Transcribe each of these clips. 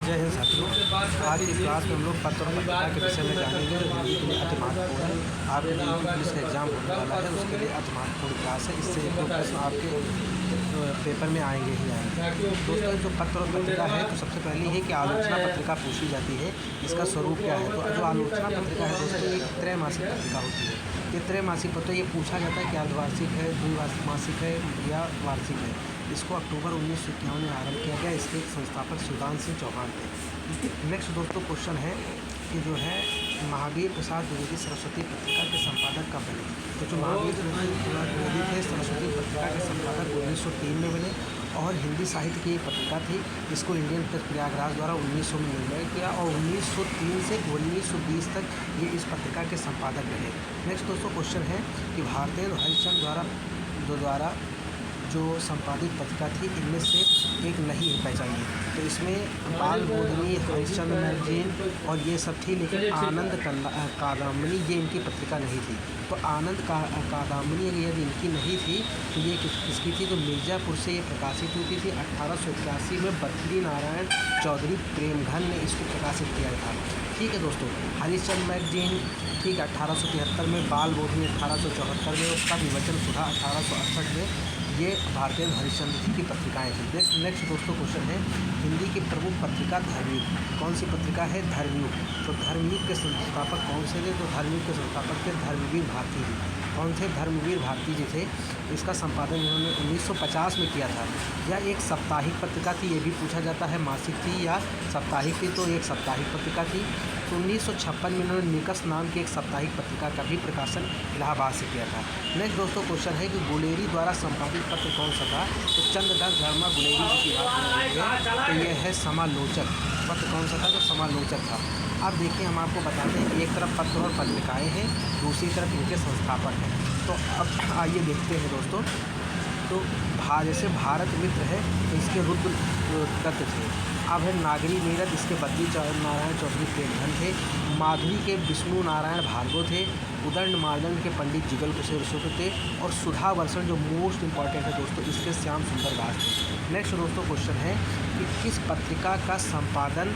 जय हिंद साथियों। आज की क्लास में हम लोग पत्र और पत्रिका के विषय में जानेंगे जो हिंदी के लिए अति महत्वपूर्ण है। आपके जो पुलिस का एग्जाम होने वाला है उसके लिए अति महत्वपूर्ण क्लास है। इससे एक दो प्रश्न आपके पेपर में आएंगे ही आएंगे। दोस्तों, जो पत्र और पत्रिका है तो सबसे पहले ये कि आलोचना पत्रिका पूछी जाती है। इसका स्वरूप क्या है? तो जो आलोचना पत्रिका है दोस्तों, ये त्रैमासिक पत्रिका होती है। ये त्रैमासिक पत्र ये पूछा जाता है कि अर्धवार्षिक है, द्विमासिक है या वार्षिक है। इसको अक्टूबर 1951 में आरंभ किया गया। इसके संस्थापक सुदान सिंह चौहान थे। नेक्स्ट दोस्तों क्वेश्चन है कि जो है महावीर प्रसाद द्विवेदी सरस्वती पत्रिका के संपादक कब बने? तो जो महावीर प्रसाद द्विवेदी थे सरस्वती पत्रिका के संपादक 1903 में बने और हिंदी साहित्य की एक पत्रिका थी। इसको इंडियन प्रेस प्रयागराज द्वारा 1900 में निर्णय किया और 1903 से 1920 तक ये इस पत्रिका के संपादक रहे। नेक्स्ट दोस्तों क्वेश्चन है कि भारतेंदु हरिश्चंद्र द्वारा जो संपादित पत्रिका थी इनमें से एक नहीं है पहचानिए। तो इसमें बाल बोधनी, हरिश्चंद्र मैगजीन और ये सब थी, लेकिन आनंद कादम्बनी ये इनकी पत्रिका नहीं थी। तो आनंद कादम्बनी यदि इनकी नहीं थी तो ये किसकी थी? तो मिर्ज़ापुर से ये प्रकाशित हुई थी। 1881 में बद्री नारायण चौधरी प्रेमघन ने इसको प्रकाशित किया था। ठीक है दोस्तों। हरिश्चंद्र मैगजीन ठीक 1873 में, बाल बोधनी 1874 में, उसका विवचन सुधा 1868 में। ये भारतेंदु हरिश्चंद्र जी की पत्रिकाएँ थी। नेक्स्ट दोस्तों क्वेश्चन है हिंदी की प्रमुख पत्रिका धर्मयुग। कौन सी पत्रिका है? धर्मयुग। तो धर्मयुग के संस्थापक कौन से थे? तो धर्मयुग के संस्थापक थे धर्मवीर भारती जी। कौन थे? धर्मवीर भारती जी थे। इसका संपादन इन्होंने 1950 में किया था। यह एक साप्ताहिक पत्रिका थी। ये भी पूछा जाता है मासिक थी या साप्ताहिक थी। तो एक साप्ताहिक पत्रिका थी। तो 1956 में इन्होंने निकस नाम की एक साप्ताहिक पत्रिका का भी प्रकाशन इलाहाबाद से किया था। नेक्स्ट दोस्तों क्वेश्चन है कि गुलेरी द्वारा संपादित पत्र कौन सा था? तो चंद्रदास धर्मा गुलेरी जी की बात करेंगे तो यह है समालोचक। पत्र कौन सा था? तो समालोचक था। अब देखिए हम आपको बताते हैं कि एक तरफ पत्र और पत्रिकाएँ हैं, दूसरी तरफ इनके संस्थापक हैं। तो अब आइए देखते हैं दोस्तों। तो जैसे भारत मित्र है तो इसके रुद्र दत्त थे। अब है नागरी नीरद, इसके बद्री नारायण चौधरी प्रेमघन थे। माधुरी के विष्णु नारायण भार्गव थे। उदंड मार्दंड के पंडित जुगल कुशेश्वर थे। और सुधा वर्षण जो मोस्ट इंपॉर्टेंट है दोस्तों, इसके श्याम सुंदर दास थे। नेक्स्ट दोस्तों क्वेश्चन है कि किस पत्रिका का संपादन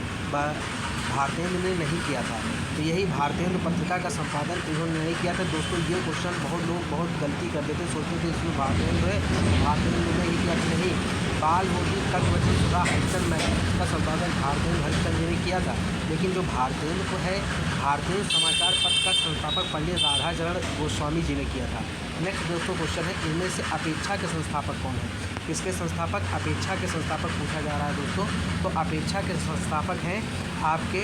भारतेंदु ने नहीं किया था? तो यही भारतेंदु पत्रिका का संपादन इन्होंने नहीं किया था। दोस्तों ये क्वेश्चन बहुत लोग बहुत गलती कर देते, सोचते थे इसमें भारतेंदु है, भारतेंदु ने ही किया। नहीं, बाल बोधनी कविवचन सुधा हरिश्चंद्र मैगजीन का संपादन भारतेंदु हरिश्चंद्र ने किया था। लेकिन जो भारतेंदु को है, भारतेंदु समाचार पत्र का संस्थापक पंडित राधाचरण गोस्वामी जी ने किया था। नेक्स्ट दोस्तों क्वेश्चन है इनमें से अपेक्षा के संस्थापक कौन है? किसके संस्थापक? अपेक्षा के संस्थापक पूछा जा रहा है दोस्तों। तो अपेक्षा के संस्थापक हैं आपके,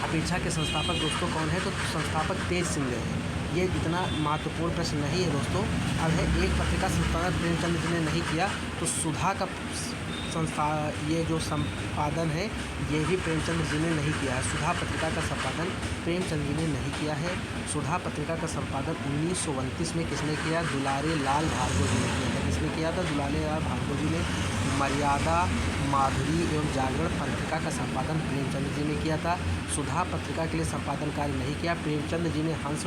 अपेक्षा के संस्थापक दोस्तों कौन है? तो संस्थापक तेज सिंह हैं। ये इतना महत्वपूर्ण प्रश्न नहीं है दोस्तों। अब है एक पत्रिका संपादन प्रेमचंद जी ने नहीं किया तो सुधा का ये जो संपादन है ये भी प्रेमचंद जी ने नहीं किया है। सुधा पत्रिका का संपादन प्रेमचंद जी ने नहीं किया है। सुधा पत्रिका का संपादन 1929 में किसने किया? दुलारे लाल भार्गव जी ने किया था। किसने किया था? दुलारे लाल भार्गव जी ने। मर्यादा, माधुरी एवं जागरण पत्रिका का संपादन प्रेमचंद जी ने किया था। सुधा पत्रिका के लिए संपादन कार्य नहीं किया। प्रेमचंद जी ने हंस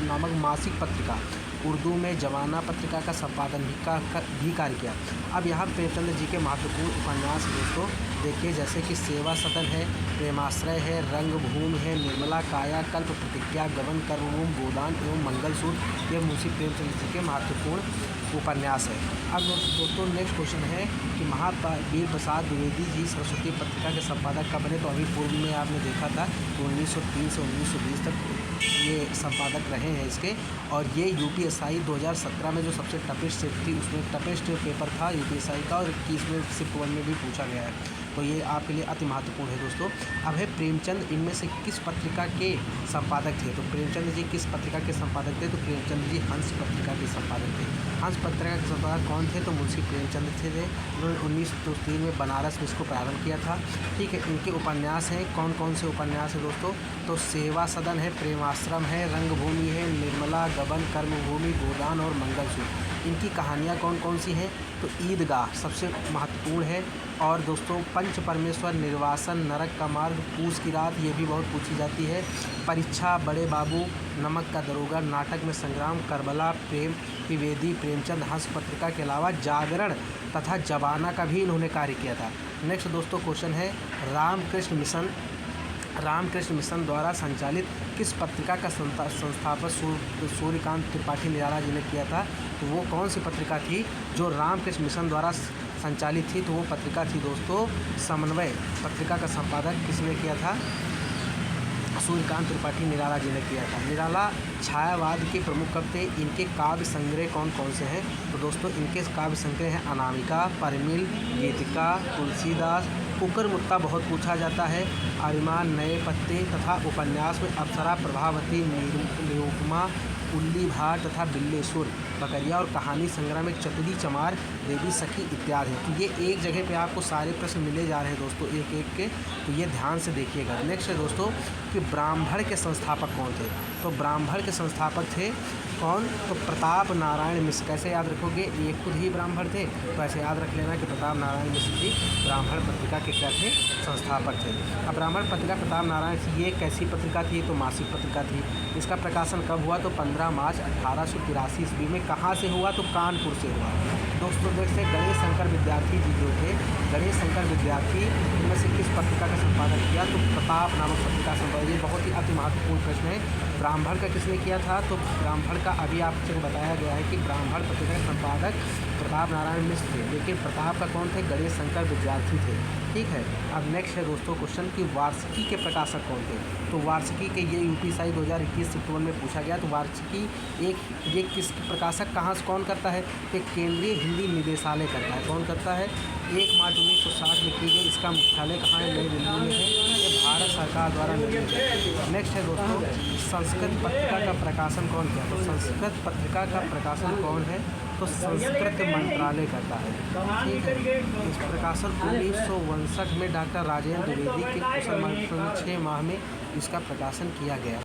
नामक मासिक पत्रिका उर्दू में जवाना पत्रिका का संपादन भी कार्य किया। अब यहाँ प्रेमचंद जी के महत्वपूर्ण उपन्यास दोस्तों देखिए, जैसे कि सेवा सदन है, प्रेमाश्रय है, रंगभूमि है, निर्मला काया, कल्प प्रतिज्ञा, गबन, कर्मभूमि, गोदान एवं मंगलसूत्र, ये मुंशी प्रेमचंद जी के महत्वपूर्ण उपन्यास है। अब दोस्तों नेक्स्ट क्वेश्चन है कि महावीर प्रसाद द्विवेदी जी सरस्वती पत्रिका के संपादक कब बने? तो अभी पूर्व में आपने देखा था तो 1903 से 1920 तक ये संपादक रहे हैं इसके। और ये यूपीएसआई 2017 में जो सबसे टफेस्ट थी उसमें टफेस्ट पेपर था यूपीएसआई का, और 21 में शिफ्ट 1 में भी पूछा गया है। तो ये आपके लिए अति महत्वपूर्ण है दोस्तों। अब है प्रेमचंद इनमें से किस पत्रिका के संपादक थे? तो प्रेमचंद जी किस पत्रिका के संपादक थे? तो प्रेमचंद जी हंस पत्रिका के संपादक थे। हंस पत्रिका के संपादक कौन थे? तो मुंशी प्रेमचंद थे। उन्होंने 1903 में बनारस में इसको प्रारंभ किया था। ठीक है, इनके उपन्यास हैं, कौन कौन से उपन्यास हैं दोस्तों? तो सेवा सदन है, प्रेमाश्रम है, रंगभूमि है, निर्मला, गबन, कर्मभूमि, गोदान और मंगलसूत्र। इनकी कहानियाँ कौन कौन सी हैं? तो ईदगाह सबसे महत्वपूर्ण है। और दोस्तों पंच परमेश्वर, निर्वासन, नरक का मार्ग, पूस की रात, ये भी बहुत पूछी जाती है। परीक्षा, बड़े बाबू, नमक का दरोगा, नाटक में संग्राम, करबला, प्रेम, द्विवेदी, प्रेमचंद, हंस पत्रिका के अलावा जागरण तथा जवाना का भी इन्होंने कार्य किया था। नेक्स्ट दोस्तों क्वेश्चन है, रामकृष्ण मिशन द्वारा संचालित किस पत्रिका का संस्थापक सूर्यकांत त्रिपाठी निराला जी ने किया था? तो वो कौन सी पत्रिका थी जो रामकृष्ण मिशन द्वारा संचालित थी? तो वो पत्रिका थी दोस्तों समन्वय। पत्रिका का संपादक किसने किया था? सूर्यकांत त्रिपाठी निराला जी ने किया था। निराला छायावाद के प्रमुख कवि थे। इनके काव्य संग्रह कौन कौन से हैं? तो दोस्तों इनके काव्य संग्रह हैं अनामिका, परिमल, गीतिका, तुलसीदास, कुकर मुत्ता बहुत पूछा जाता है, अरिमान, नए पत्ते तथा उपन्यास में अप्सरा, प्रभावती, निरुपमा, उल्ली भाट तथा बिल्लेश्वर बकरिया और कहानी संग्रह में चतुरी चमार, देवी सखी इत्यादि हैं। तो ये एक जगह पे आपको सारे प्रश्न मिले जा रहे हैं दोस्तों एक एक के, तो ये ध्यान से देखिएगा। नेक्स्ट है दोस्तों कि ब्राह्मण के संस्थापक कौन थे? तो ब्राह्मण के संस्थापक थे कौन? तो प्रताप नारायण मिश्र। कैसे याद रखोगे? ये खुद ही ब्राह्मण थे, तो ऐसे याद रख लेना कि प्रताप नारायण मिश्र जी ब्राह्मण पत्रिका के क्या थे? संस्थापक थे। अब ब्राह्मण पत्रिका प्रताप नारायण की ये कैसी पत्रिका थी? तो मासिक पत्रिका थी। इसका प्रकाशन कब हुआ? तो 15 मार्च 1883 ईस्वी में। कहाँ से हुआ? तो कानपुर से हुआ। दोस्तों देखते गणेश शंकर विद्यार्थी जी जो थे, गणेश शंकर विद्यार्थी इनमें से किस पत्रिका का संपादन किया? तो प्रताप नामक पत्रिका संपादन। ये बहुत ही अति महत्वपूर्ण प्रश्न है। ब्राह्मण का किसने किया था? तो ब्राह्मण का अभी आपसे बताया गया है कि ब्राह्मण पत्रिका के संपादक प्रताप नारायण मिश्र थे, लेकिन प्रताप का कौन थे? गणेश शंकर विद्यार्थी थे। ठीक है। अब नेक्स्ट है दोस्तों क्वेश्चन कि वार्षिकी के प्रकाशक कौन थे? तो वार्षिकी के ये यूपीएससी 2021 अक्टूबर में पूछा गया। तो वार्षिकी ये किस प्रकाशक कहाँ से कौन करता है? कि केंद्रीय हिंदी निदेशालय करता है। कौन करता है? 1 मार्च 1960 में की गई। इसका मुख्यालय कहाँ है? नई दिल्ली में है। ये भारत सरकार द्वारा निर्मित है। नेक्स्ट है दोस्तों संस्कृत पत्रिका का प्रकाशन कौन किया? तो संस्कृत पत्रिका का प्रकाशन कौन है? तो संस्कृत मंत्रालय करता है। ठीक है। इस प्रकाशन 1959 में डॉक्टर राजेंद्र द्विवेदी के कुशल मार्गदर्शन में 6 माह में इसका प्रकाशन किया गया।